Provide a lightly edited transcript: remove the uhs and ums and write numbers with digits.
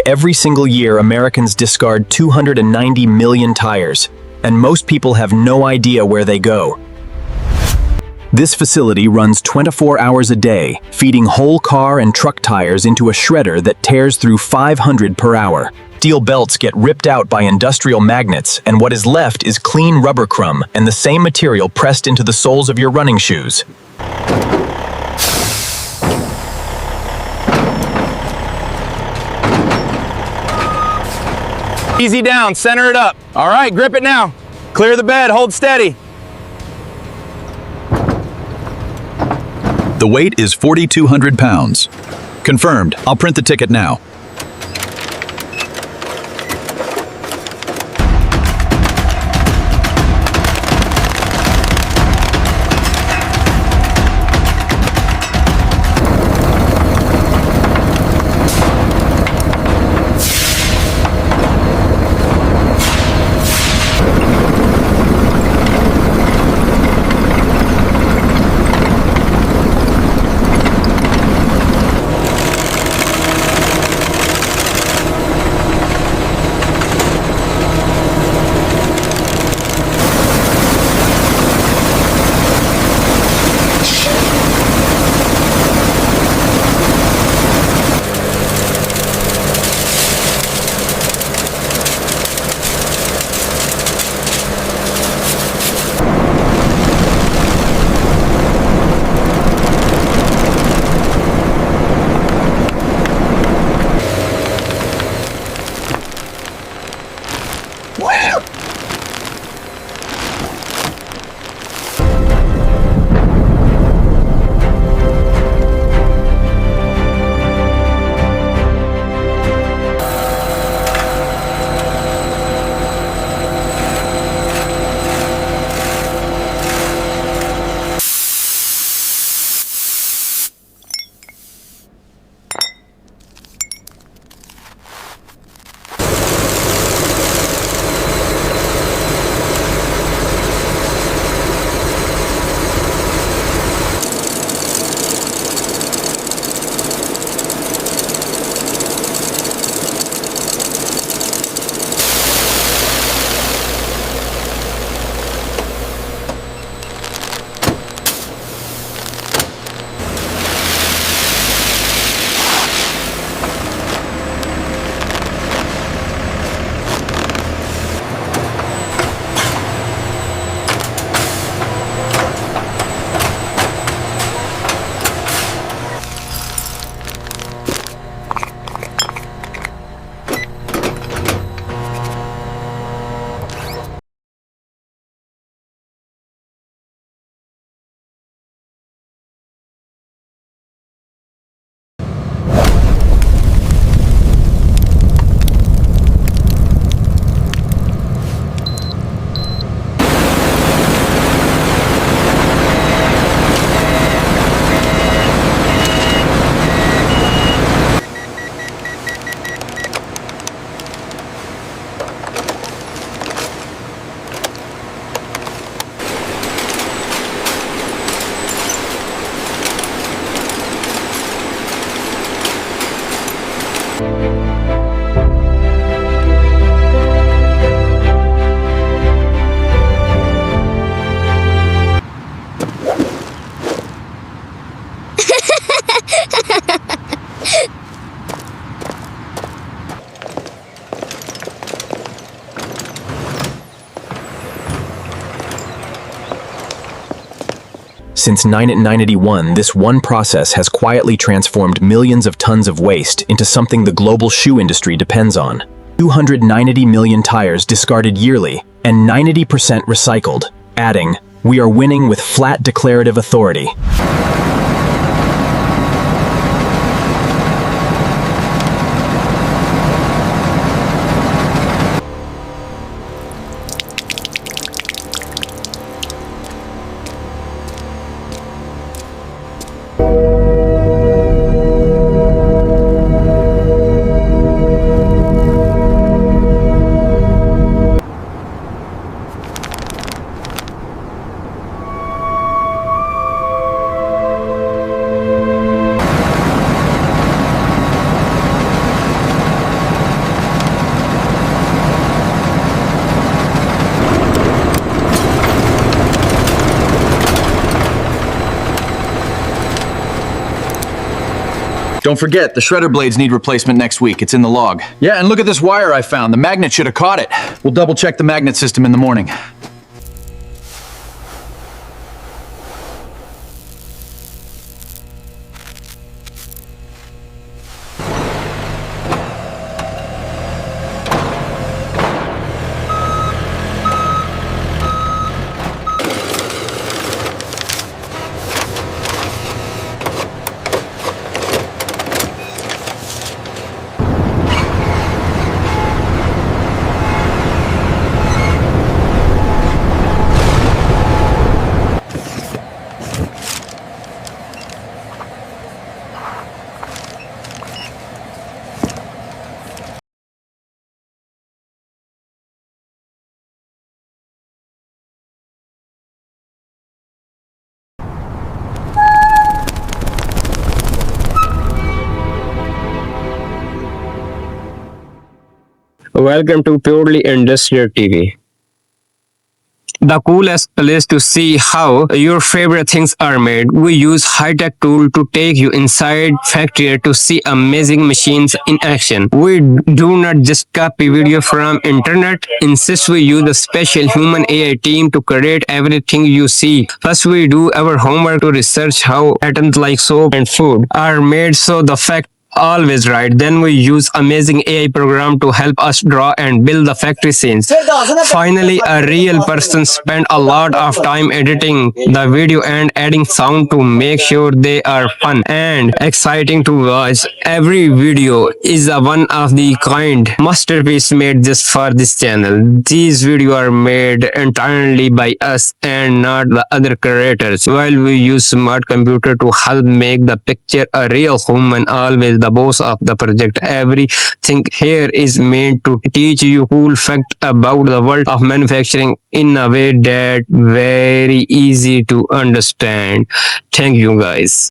Every single year, Americans discard 290 million tires, and most people have no idea where they go. This facility runs 24 hours a day, feeding whole car and truck tires into a shredder that tears through 500 per hour. Steel belts get ripped out by industrial magnets, and what is left is clean rubber crumb and the same material pressed into the soles of your running shoes. Easy down, center it up. All right, grip it now. Clear the bed, hold steady. The weight is 4,200 pounds. Confirmed. I'll print the ticket now. Since 1981, this one process has quietly transformed millions of tons of waste into something the global shoe industry depends on. 290 million tires discarded yearly, and 90% recycled. Adding, we are winning with flat declarative authority. Don't forget, the shredder blades need replacement next week. It's in the log. Yeah, and look at this wire I found. The magnet should have caught it. We'll double check the magnet system in the morning. Welcome to Purely Industrial TV. The coolest place to see how your favorite things are made. We use high-tech tool to take you inside factory to see amazing machines in action. We do not just copy video from internet. Instead, we use a special human AI team to create everything you see. First, we do our homework to research how items like soap and food are made so the fact always right. Then we use amazing AI program to help us draw and build the factory scenes. Finally, a real person spent a lot of time editing the video and adding sound to make sure they are fun and exciting to watch. Every video is a one of the kind masterpiece made just for this channel. These videos are made entirely by us and not the other creators. While we use smart computer to help make the picture a real human, always the boss of the project. Everything here is meant to teach you cool fact about the world of manufacturing in a way that very easy to understand. Thank you guys.